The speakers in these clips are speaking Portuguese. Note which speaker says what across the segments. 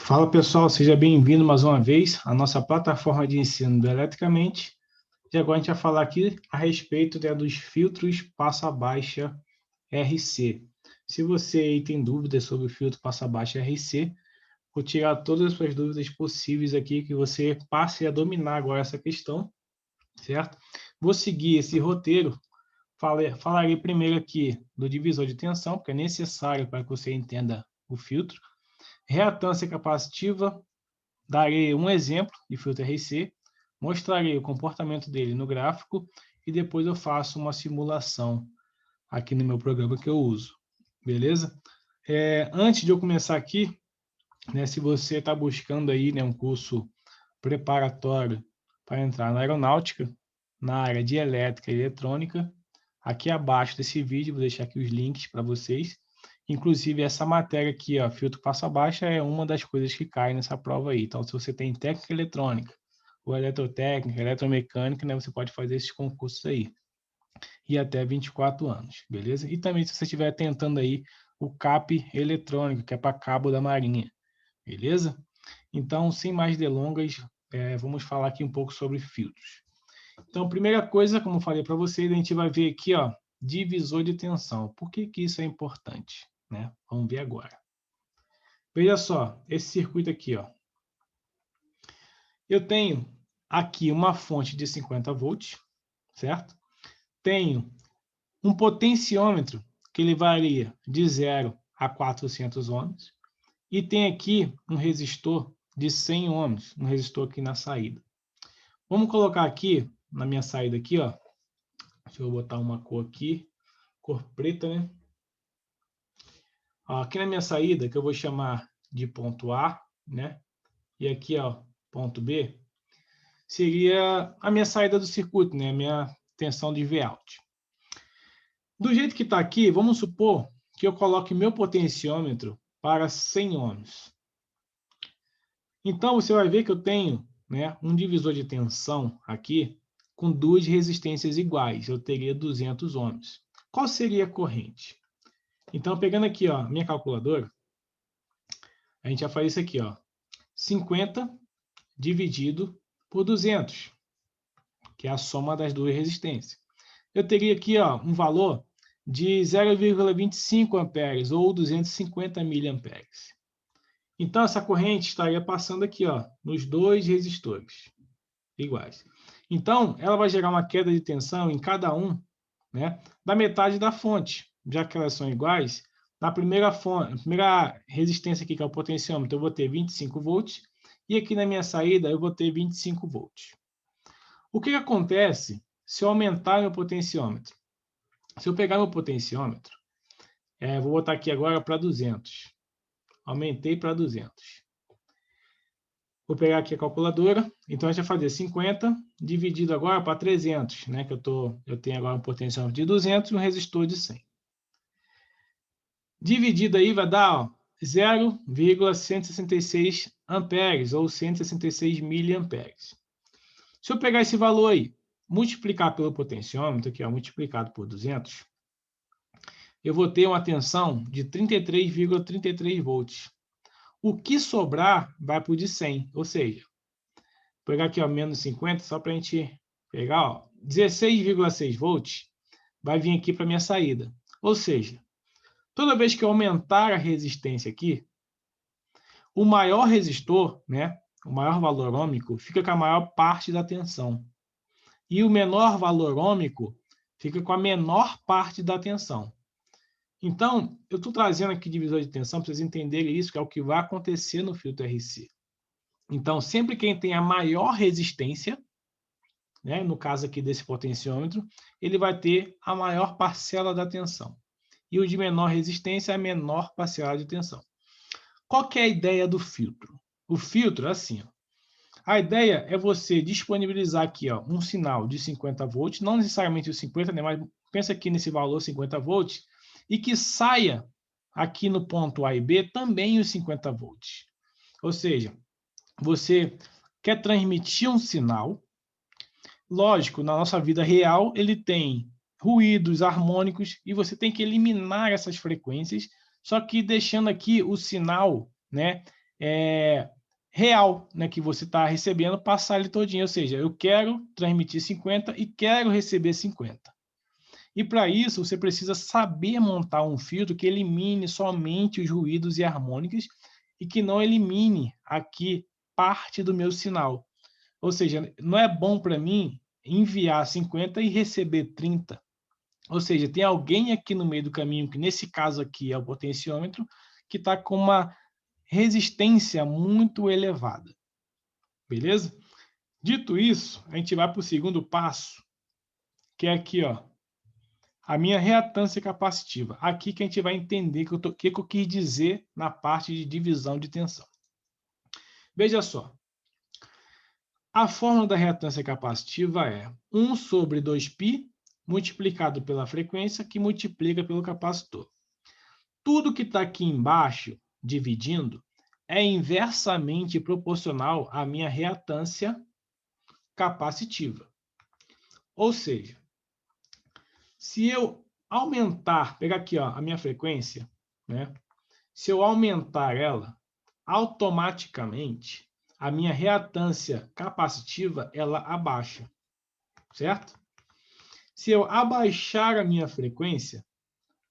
Speaker 1: Fala pessoal, seja bem-vindo mais uma vez à nossa plataforma de ensino do Eletricamente. E agora a gente vai falar aqui a respeito dos filtros passa-baixa RC. Se você aí tem dúvidas sobre o filtro passa-baixa RC, vou tirar todas as suas dúvidas possíveis aqui, que você passe a dominar agora essa questão, certo? Vou seguir esse roteiro. Falarei primeiro aqui do divisor de tensão, porque é necessário para que você entenda o filtro. Reatância capacitiva, darei um exemplo de filtro RC, mostrarei o comportamento dele no gráfico e depois eu faço uma simulação aqui no meu programa que eu uso. Beleza? Antes de eu começar aqui, se você está buscando aí um curso preparatório para entrar na aeronáutica, na área de elétrica e eletrônica, aqui abaixo desse vídeo, vou deixar aqui os links para vocês. Inclusive, essa matéria aqui, filtro passa-baixa, é uma das coisas que cai nessa prova aí. Então, se você tem técnica eletrônica, ou eletrotécnica, eletromecânica, você pode fazer esses concursos aí. E até 24 anos, beleza? E também, se você estiver tentando aí o CAP eletrônico, que é para cabo da Marinha, beleza? Então, sem mais delongas, vamos falar aqui um pouco sobre filtros. Então, primeira coisa, como eu falei para vocês, a gente vai ver aqui, divisor de tensão. Por que isso é importante? Vamos ver agora. Veja só, esse circuito aqui, eu tenho aqui uma fonte de 50 volts, certo? Tenho um potenciômetro que ele varia de 0 a 400 ohms e tem aqui um resistor de 100 ohms, um resistor aqui na saída. Vamos colocar aqui, na minha saída aqui, deixa eu botar uma cor aqui, cor preta, né? Aqui na minha saída, que eu vou chamar de ponto A, né? E aqui, ponto B, seria a minha saída do circuito, né? A minha tensão de Vout. Do jeito que está aqui, vamos supor que eu coloque meu potenciômetro para 100 ohms. Então, você vai ver que eu tenho um divisor de tensão aqui com duas resistências iguais. Eu teria 200 ohms. Qual seria a corrente? Então, pegando aqui minha calculadora, a gente vai fazer isso aqui, 50 dividido por 200, que é a soma das duas resistências. Eu teria aqui um valor de 0,25 amperes ou 250 miliamperes. Então, essa corrente estaria passando aqui nos dois resistores iguais. Então, ela vai gerar uma queda de tensão em cada um da metade da fonte, já que elas são iguais. Na primeira resistência aqui, que é o potenciômetro, eu vou ter 25 volts, e aqui na minha saída eu vou ter 25 volts. O que acontece se eu aumentar meu potenciômetro? Se eu pegar meu potenciômetro, vou botar aqui agora para 200. Aumentei para 200. Vou pegar aqui a calculadora, então a gente vai fazer 50 dividido agora para 300, que eu tenho agora um potenciômetro de 200 e um resistor de 100. Dividido aí vai dar 0,166 amperes ou 166 miliamperes. Se eu pegar esse valor aí, multiplicar pelo potenciômetro, que é multiplicado por 200, eu vou ter uma tensão de 33,33 volts. O que sobrar vai para o de 100, ou seja, vou pegar aqui menos 50, só para a gente pegar 16,6 volts, vai vir aqui para a minha saída. Ou seja, toda vez que eu aumentar a resistência aqui, o maior resistor, o maior valor ôhmico, fica com a maior parte da tensão. E o menor valor ôhmico fica com a menor parte da tensão. Então, eu estou trazendo aqui divisor de tensão para vocês entenderem isso, que é o que vai acontecer no filtro RC. Então, sempre quem tem a maior resistência, no caso aqui desse potenciômetro, ele vai ter a maior parcela da tensão. E o de menor resistência é a menor parcela de tensão. Qual que é a ideia do filtro? O filtro é assim, A ideia é você disponibilizar aqui um sinal de 50 volts, não necessariamente os 50, mas pensa aqui nesse valor 50 volts, e que saia aqui no ponto A e B também os 50 volts. Ou seja, você quer transmitir um sinal, lógico, na nossa vida real, ele tem ruídos harmônicos e você tem que eliminar essas frequências, só que deixando aqui o sinal, real, né, que você está recebendo, passar ele todinho. Ou seja, eu quero transmitir 50 e quero receber 50. E para isso, você precisa saber montar um filtro que elimine somente os ruídos e harmônicos e que não elimine aqui parte do meu sinal. Ou seja, não é bom para mim enviar 50 e receber 30. Ou seja, tem alguém aqui no meio do caminho, que nesse caso aqui é o potenciômetro, que está com uma resistência muito elevada. Beleza? Dito isso, a gente vai para o segundo passo, que é aqui, ó, a minha reatância capacitiva. Aqui que a gente vai entender o que eu quis dizer na parte de divisão de tensão. Veja só. A fórmula da reatância capacitiva é 1 sobre 2π multiplicado pela frequência que multiplica pelo capacitor. Tudo que está aqui embaixo, dividindo, é inversamente proporcional à minha reatância capacitiva. Ou seja, se eu aumentar, pegar aqui ó, a minha frequência, né? Se eu aumentar ela, automaticamente a minha reatância capacitiva ela abaixa, certo? Se eu abaixar a minha frequência,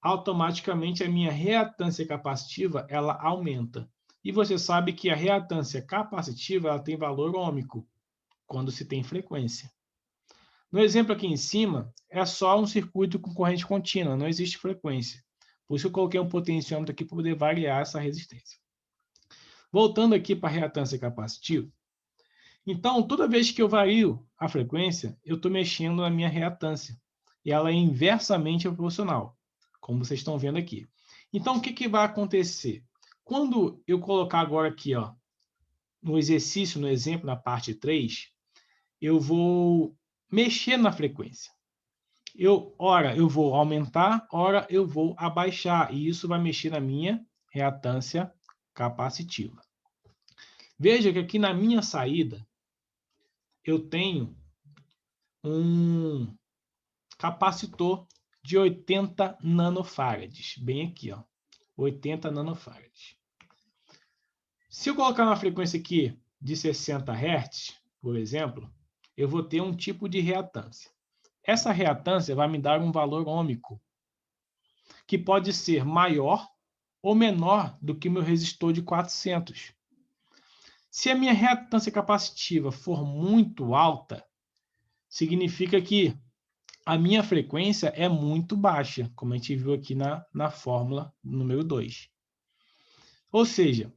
Speaker 1: automaticamente a minha reatância capacitiva ela aumenta. E você sabe que a reatância capacitiva ela tem valor ôhmico quando se tem frequência. No exemplo aqui em cima, é só um circuito com corrente contínua, não existe frequência. Por isso eu coloquei um potenciômetro aqui para poder variar essa resistência. Voltando aqui para a reatância capacitiva. Então, toda vez que eu vario a frequência, eu estou mexendo na minha reatância. E ela é inversamente proporcional, como vocês estão vendo aqui. Então, o que vai acontecer? Quando eu colocar agora aqui, ó, no exercício, no exemplo, na parte 3, eu vou mexer na frequência. Ora eu vou aumentar, ora eu vou abaixar. E isso vai mexer na minha reatância capacitiva. Veja que aqui na minha saída, eu tenho um capacitor de 80 nanofarads. Bem aqui, ó, 80 nanofarads. Se eu colocar uma frequência aqui de 60 Hz, por exemplo, eu vou ter um tipo de reatância. Essa reatância vai me dar um valor ôhmico, que pode ser maior ou menor do que o meu resistor de 400. Se a minha reatância capacitiva for muito alta, significa que a minha frequência é muito baixa, como a gente viu aqui na fórmula número 2. Ou seja,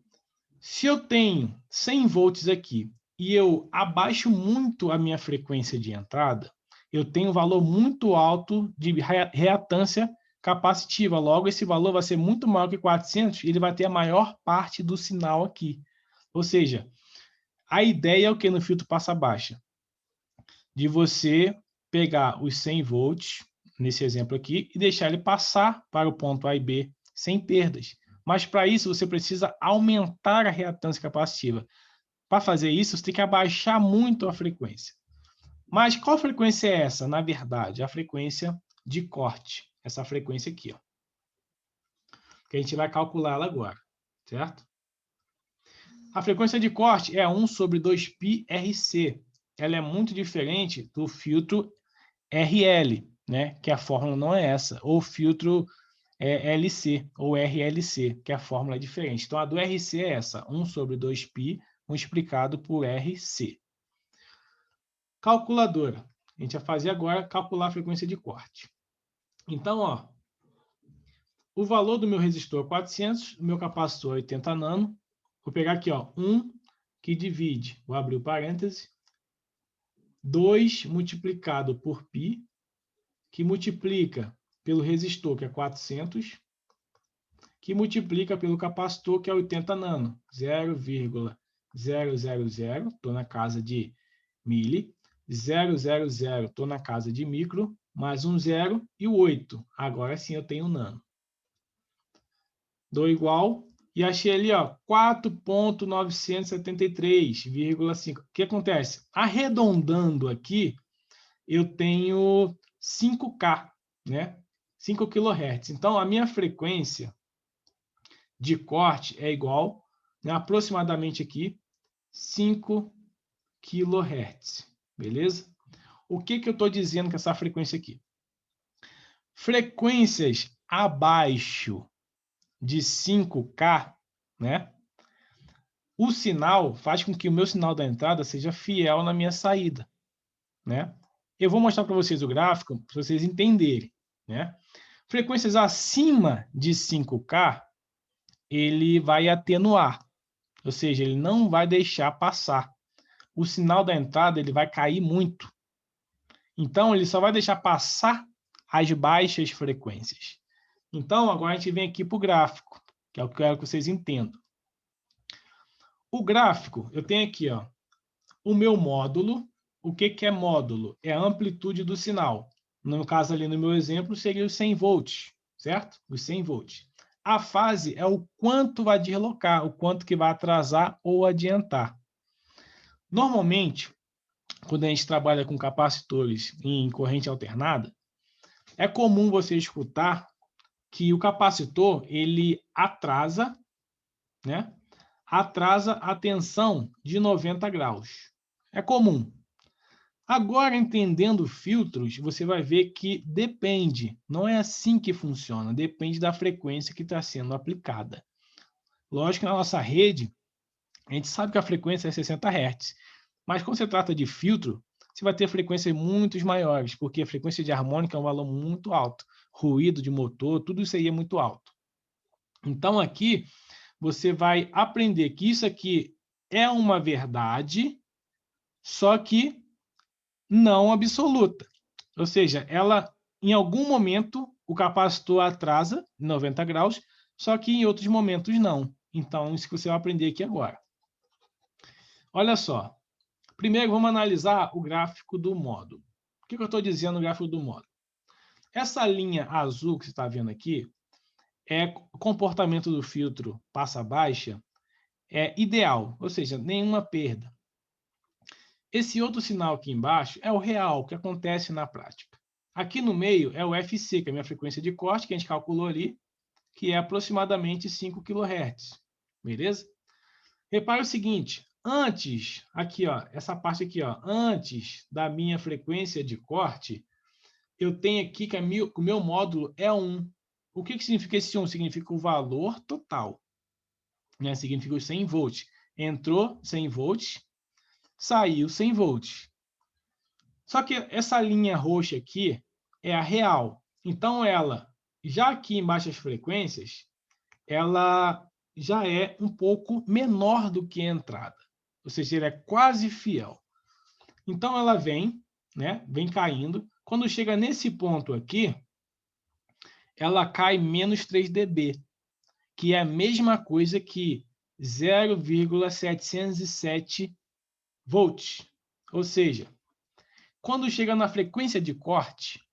Speaker 1: se eu tenho 100 volts aqui e eu abaixo muito a minha frequência de entrada, eu tenho um valor muito alto de reatância capacitiva. Logo, esse valor vai ser muito maior que 400 e ele vai ter a maior parte do sinal aqui. Ou seja, a ideia é o que no filtro passa baixa? De você pegar os 100 volts, nesse exemplo aqui, e deixar ele passar para o ponto A e B sem perdas. Mas para isso você precisa aumentar a reatância capacitiva. Para fazer isso, você tem que abaixar muito a frequência. Mas qual frequência é essa? Na verdade, a frequência de corte. Essa frequência aqui, ó. Que a gente vai calcular ela agora, certo? A frequência de corte é 1 sobre 2π RC. Ela é muito diferente do filtro RL, né? Que a fórmula não é essa. Ou filtro LC, ou RLC, que a fórmula é diferente. Então, a do RC é essa, 1 sobre 2π multiplicado por RC. Calculadora. A gente vai fazer agora, calcular a frequência de corte. Então, ó, o valor do meu resistor é 400, o meu capacitor é 80 nano. Vou pegar aqui, ó, 1 que divide, vou abrir o parêntese, 2 multiplicado por π, que multiplica pelo resistor, que é 400, que multiplica pelo capacitor, que é 80 nano, 0,000, estou na casa de mili, 000, estou na casa de micro, mais um zero e o 8. Agora sim eu tenho nano. Dou igual e achei ali, ó, 4.973,5. O que acontece? Arredondando aqui, eu tenho 5K, né? 5 kHz. Então, a minha frequência de corte é igual aproximadamente aqui 5 kHz, beleza? O que eu estou dizendo com essa frequência aqui? Frequências abaixo de 5K, né? O sinal faz com que o meu sinal da entrada seja fiel na minha saída, né? Eu vou mostrar para vocês o gráfico para vocês entenderem, né? Frequências acima de 5K, ele vai atenuar, ou seja, ele não vai deixar passar. O sinal da entrada ele vai cair muito. Então, ele só vai deixar passar as baixas frequências. Então, agora a gente vem aqui para o gráfico, que é o que eu quero que vocês entendam. O gráfico, eu tenho aqui, ó, o meu módulo. O que é módulo? É a amplitude do sinal. No caso ali, no meu exemplo, seria os 100 volts, certo? Os 100 volts. A fase é o quanto vai deslocar, o quanto que vai atrasar ou adiantar. Normalmente, quando a gente trabalha com capacitores em corrente alternada, é comum você escutar que o capacitor ele atrasa, né? Atrasa a tensão de 90 graus. É comum. Agora, entendendo filtros, você vai ver que depende. Não é assim que funciona. Depende da frequência que está sendo aplicada. Lógico que na nossa rede, a gente sabe que a frequência é 60 Hz. Mas quando se trata de filtro, você vai ter frequências muito maiores, porque a frequência de harmônica é um valor muito alto. Ruído de motor, tudo isso aí é muito alto. Então, aqui, você vai aprender que isso aqui é uma verdade, só que não absoluta. Ou seja, ela, em algum momento, o capacitor atrasa 90 graus, só que em outros momentos não. Então, isso que você vai aprender aqui agora. Olha só. Primeiro, vamos analisar o gráfico do módulo. O que eu estou dizendo no gráfico do módulo? Essa linha azul que você está vendo aqui é o comportamento do filtro passa-baixa é ideal, ou seja, nenhuma perda. Esse outro sinal aqui embaixo é o real, que acontece na prática. Aqui no meio é o FC, que é a minha frequência de corte, que a gente calculou ali, que é aproximadamente 5 kHz. Beleza? Repare o seguinte, antes, aqui, ó, essa parte aqui, ó, antes da minha frequência de corte, eu tenho aqui que o meu módulo é 1. O que significa esse 1? Significa o valor total. Né? Significa os 100 volts. Entrou 100 volts, saiu 100 volts. Só que essa linha roxa aqui é a real. Então, ela, já aqui em baixas frequências, ela já é um pouco menor do que a entrada. Ou seja, ele é quase fiel. Então, ela vem, né, vem caindo. Quando chega nesse ponto aqui, ela cai menos 3 dB, que é a mesma coisa que 0,707 volts. Ou seja, quando chega na frequência de corte,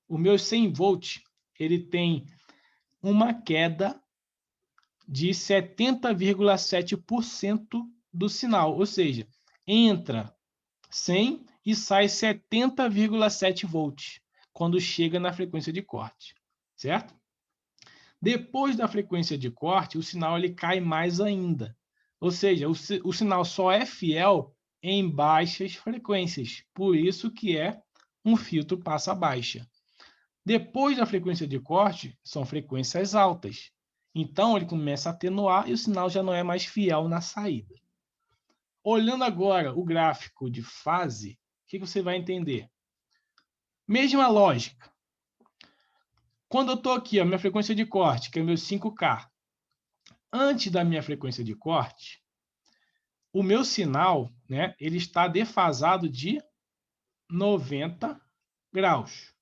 Speaker 1: o meu 100 volts ele tem uma queda de 70,7% do sinal, ou seja, entra 100 e sai 70,7 volts quando chega na frequência de corte, certo? Depois da frequência de corte, o sinal ele cai mais ainda, ou seja, o sinal só é fiel em baixas frequências, por isso que é um filtro passa baixa. Depois da frequência de corte, são frequências altas. Então, ele começa a atenuar e o sinal já não é mais fiel na saída. Olhando agora o gráfico de fase, o que você vai entender? Mesma lógica. Quando eu estou aqui, a minha frequência de corte, que é o meu 5K, antes da minha frequência de corte, o meu sinal, né, ele está defasado de 90 graus,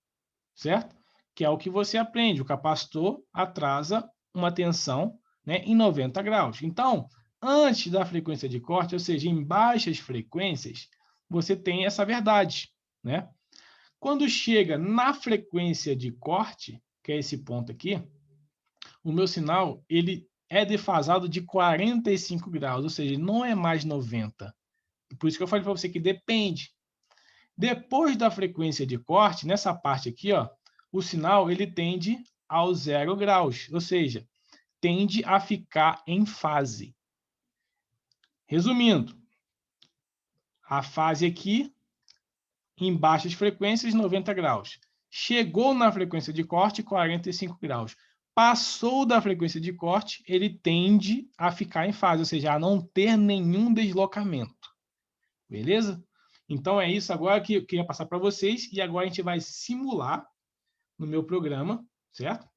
Speaker 1: certo? Que é o que você aprende. O capacitor atrasa uma tensão, né, em 90 graus. Então, antes da frequência de corte, ou seja, em baixas frequências, você tem essa verdade, né? Quando chega na frequência de corte, que é esse ponto aqui, o meu sinal ele é defasado de 45 graus, ou seja, não é mais 90. Por isso que eu falei para você que depende. Depois da frequência de corte, nessa parte aqui, ó, o sinal ele tende ao 0 graus, ou seja, tende a ficar em fase. Resumindo, a fase aqui, em baixas frequências, 90 graus. Chegou na frequência de corte, 45 graus. Passou da frequência de corte, ele tende a ficar em fase, ou seja, a não ter nenhum deslocamento. Beleza? Então, é isso agora que eu queria passar para vocês. E agora a gente vai simular no meu programa, certo?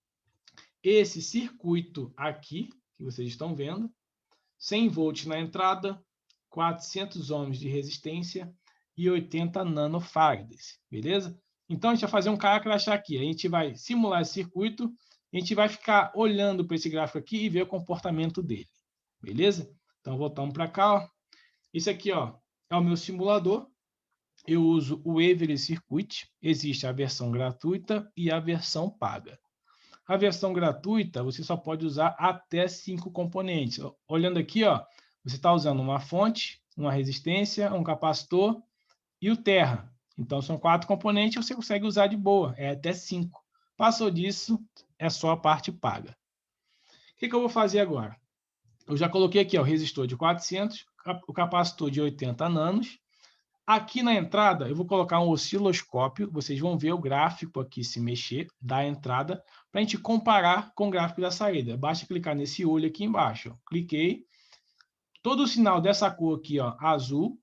Speaker 1: Esse circuito aqui, que vocês estão vendo, 100 volts na entrada, 400 ohms de resistência e 80 nanofarads, beleza? Então, a gente vai fazer um crachá aqui. A gente vai simular esse circuito, a gente vai ficar olhando para esse gráfico aqui e ver o comportamento dele, beleza? Então, voltamos para cá, ó. Isso aqui, ó, é o meu simulador. Eu uso o Waverly Circuit. Existe a versão gratuita e a versão paga. A versão gratuita, você só pode usar até 5 componentes. Olhando aqui, ó, você está usando uma fonte, uma resistência, um capacitor e o terra. Então, são 4 componentes, você consegue usar de boa, é até 5. Passou disso, é só a parte paga. O que eu vou fazer agora? Eu já coloquei aqui ó, o resistor de 400, o capacitor de 80 nanos. Aqui na entrada, eu vou colocar um osciloscópio, vocês vão ver o gráfico aqui se mexer da entrada, para a gente comparar com o gráfico da saída. Basta clicar nesse olho aqui embaixo. Ó. Cliquei. Todo o sinal dessa cor aqui, ó, azul,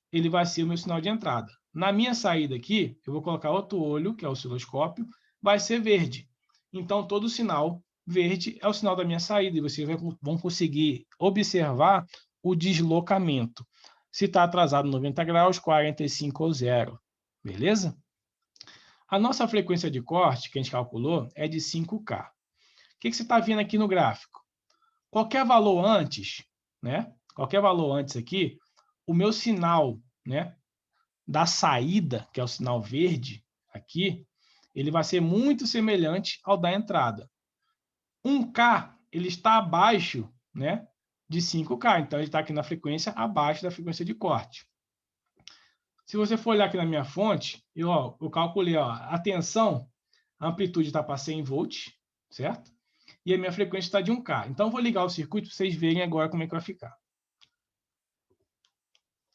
Speaker 1: ele vai ser o meu sinal de entrada. Na minha saída aqui, eu vou colocar outro olho, que é o osciloscópio, vai ser verde. Então, todo o sinal verde é o sinal da minha saída, e vocês vão conseguir observar o deslocamento. Se está atrasado 90 graus, 45 ou 0. Beleza? A nossa frequência de corte, que a gente calculou, é de 5K. O que você está vendo aqui no gráfico? Qualquer valor antes, né? Qualquer valor antes aqui, o meu sinal, né, da saída, que é o sinal verde aqui, ele vai ser muito semelhante ao da entrada. 1K, ele está abaixo, né, de 5K, então ele está aqui na frequência abaixo da frequência de corte. Se você for olhar aqui na minha fonte, eu calculei ó, a tensão, a amplitude está para 100 volts, certo? E a minha frequência está de 1K. Então, eu vou ligar o circuito para vocês verem agora como é que vai ficar.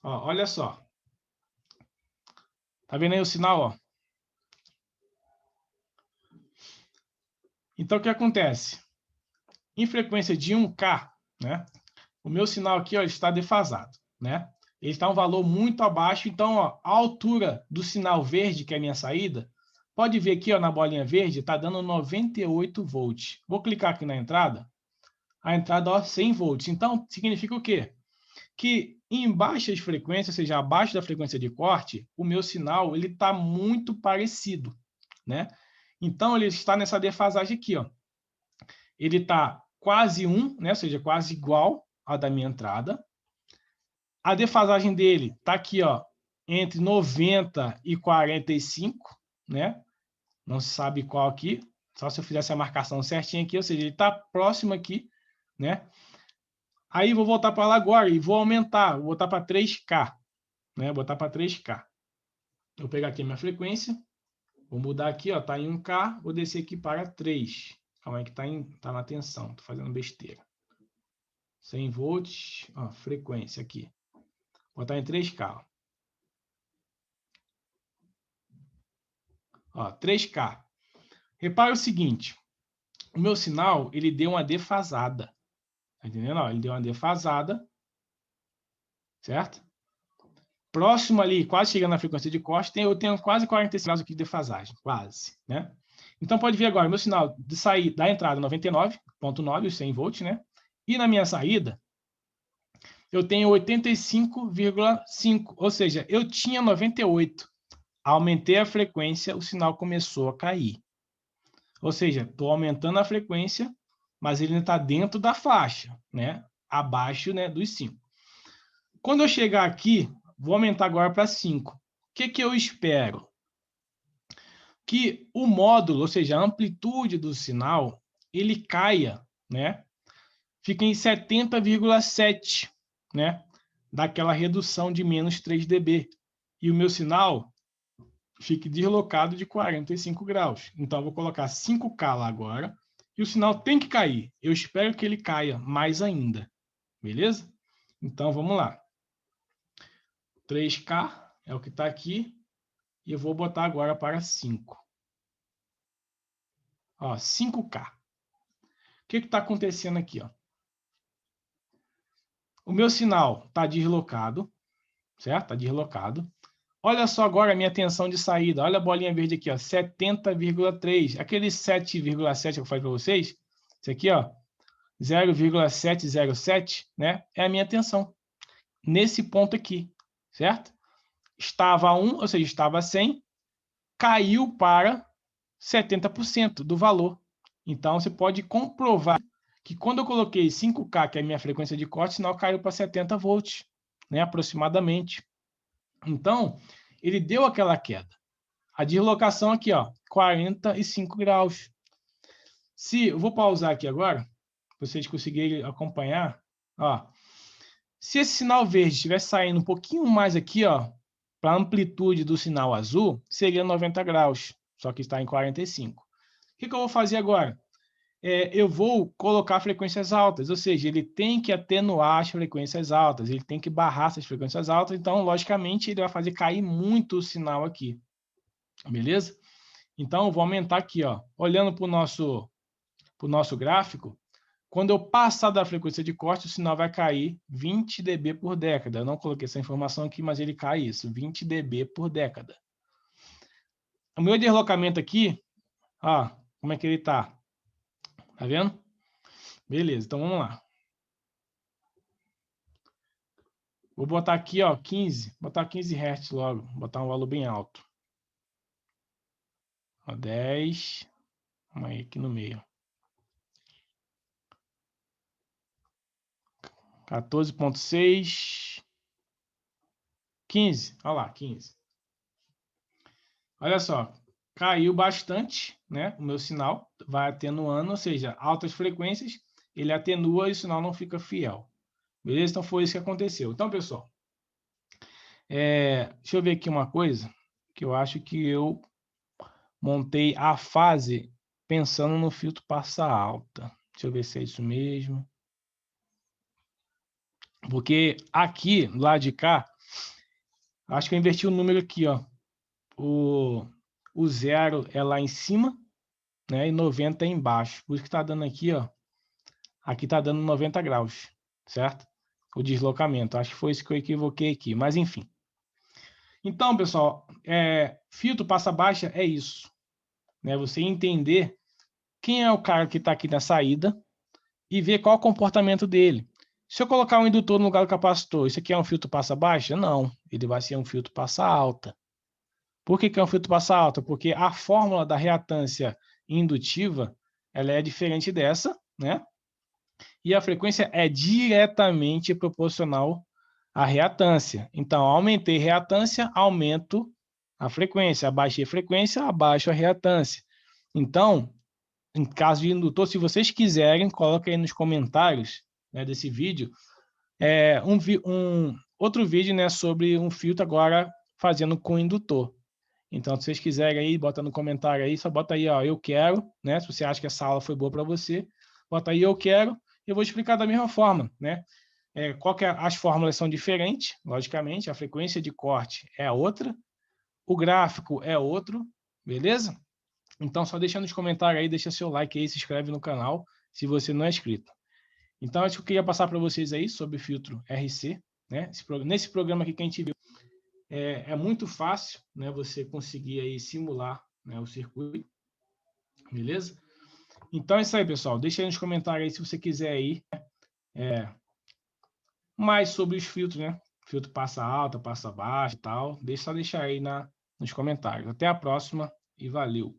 Speaker 1: Ó, olha só. Tá vendo aí o sinal? Ó? Então, o que acontece? Em frequência de 1K, né, o meu sinal aqui ó, está defasado. Né? Ele está um valor muito abaixo. Então, ó, a altura do sinal verde, que é a minha saída, pode ver aqui ó, na bolinha verde, está dando 98 volts. Vou clicar aqui na entrada. A entrada ó, 100 volts. Então, significa o quê? Que em baixas frequências, ou seja, abaixo da frequência de corte, o meu sinal ele está muito parecido, né? Então, ele está nessa defasagem aqui, ó. Ele está quase 1, né? Ou seja, quase igual à da minha entrada. A defasagem dele está aqui, ó, entre 90 e 45, né? Não se sabe qual aqui, só se eu fizesse a marcação certinha aqui, ou seja, ele está próximo aqui, né? Aí vou voltar para lá agora e vou aumentar, vou botar para 3K, né? Vou botar para 3K. Vou pegar aqui a minha frequência, vou mudar aqui, ó, tá em 1K, vou descer aqui para 3. Calma aí que tá na tensão, tô fazendo besteira. 100 volts, ó, frequência aqui. Vou botar em 3K. Ó, 3K. Repara o seguinte, o meu sinal, ele deu uma defasada. Tá entendendo? Ó, ele deu uma defasada, certo? Próximo ali, quase chegando na frequência de corte, eu tenho quase 45 graus aqui de defasagem, quase, né? Então, pode ver agora, meu sinal de sair da entrada 99,9, os 100 volts, né? E na minha saída, eu tenho 85,5, ou seja, eu tinha 98. Aumentei a frequência, o sinal começou a cair. Ou seja, estou aumentando a frequência, mas ele está dentro da faixa, né? Abaixo, né, dos 5. Quando eu chegar aqui, vou aumentar agora para 5. O que eu espero? Que o módulo, ou seja, a amplitude do sinal, ele caia, né? Fica em 70,7, né? Daquela redução de menos 3 dB. E o meu sinal fique deslocado de 45 graus. Então, eu vou colocar 5K lá agora. E o sinal tem que cair. Eu espero que ele caia mais ainda. Beleza? Então, vamos lá. 3K é o que está aqui. E eu vou botar agora para 5. Ó, 5K. O que está acontecendo aqui? Ó? O meu sinal está deslocado, certo? Está deslocado. Olha só agora a minha tensão de saída. Olha a bolinha verde aqui, ó, 70,3. Aquele 7,7 que eu falei para vocês, isso aqui, ó, 0,707, né? É a minha tensão. Nesse ponto aqui, certo? Estava 1, ou seja, estava 100, caiu para 70% do valor. Então, você pode comprovar que quando eu coloquei 5K, que é a minha frequência de corte, o sinal caiu para 70 volts, né, aproximadamente. Então, ele deu aquela queda. A deslocação aqui, ó, 45 graus. Se eu vou pausar aqui agora, para vocês conseguirem acompanhar, ó. Se esse sinal verde estivesse saindo um pouquinho mais aqui, ó, para a amplitude do sinal azul, seria 90 graus, só que está em 45. O que eu vou fazer agora? Eu vou colocar frequências altas, ou seja, ele tem que atenuar as frequências altas, ele tem que barrar essas frequências altas, então, logicamente, ele vai fazer cair muito o sinal aqui, beleza? Então, eu vou aumentar aqui, ó, olhando para o nosso gráfico, quando eu passar da frequência de corte, o sinal vai cair 20 dB por década. Eu não coloquei essa informação aqui, mas ele cai isso, 20 dB por década. O meu deslocamento aqui, ó, como é que ele está? Tá vendo? Beleza, então vamos lá. Vou botar aqui, ó, 15. Botar 15 Hz logo. Botar um valor bem alto. Ó, 10. Vamos aí, aqui no meio. 14,6. 15. Olha lá, 15. Olha só. Caiu bastante, né? O meu sinal vai atenuando, ou seja, altas frequências, ele atenua e o sinal não fica fiel. Beleza? Então foi isso que aconteceu. Então, pessoal, deixa eu ver aqui uma coisa, que eu acho que eu montei a fase pensando no filtro passa alta. Deixa eu ver se é isso mesmo. Porque aqui, do lado de cá, acho que eu inverti o número aqui, ó. O 0 é lá em cima, né? E 90 é embaixo. Por isso que tá dando aqui, ó. Aqui tá dando 90 graus, certo? O deslocamento. Acho que foi isso que eu equivoquei aqui, mas enfim. Então, pessoal, filtro passa baixa é isso, né? Você entender quem é o cara que está aqui na saída e ver qual é o comportamento dele. Se eu colocar um indutor no lugar do capacitor, isso aqui é um filtro passa baixa? Não, ele vai ser um filtro passa alta. Por que é um filtro passa alta? Porque a fórmula da reatância indutiva, ela é diferente dessa, né? E a frequência é diretamente proporcional à reatância. Então, aumentei a reatância, aumento a frequência. Abaixei a frequência, abaixo a reatância. Então, em caso de indutor, se vocês quiserem, coloquem aí nos comentários, né, desse vídeo, outro vídeo, né, sobre um filtro agora fazendo com indutor. Então, se vocês quiserem aí, bota no comentário aí, só bota aí, ó, eu quero, né? Se você acha que essa aula foi boa para você, bota aí eu quero, e eu vou explicar da mesma forma, né? As fórmulas são diferentes, logicamente, a frequência de corte é outra, o gráfico é outro, beleza? Então, só deixa nos comentários aí, deixa seu like aí, se inscreve no canal, se você não é inscrito. Então, acho que eu queria passar para vocês aí sobre o filtro RC, né? Nesse programa aqui que a gente viu, é muito fácil, né? Você conseguir aí simular, né, o circuito, beleza? Então é isso aí, pessoal. Deixa aí nos comentários aí se você quiser aí mais sobre os filtros, né? Filtro passa alta, passa baixa e tal. Só deixar aí nos comentários. Até a próxima e valeu!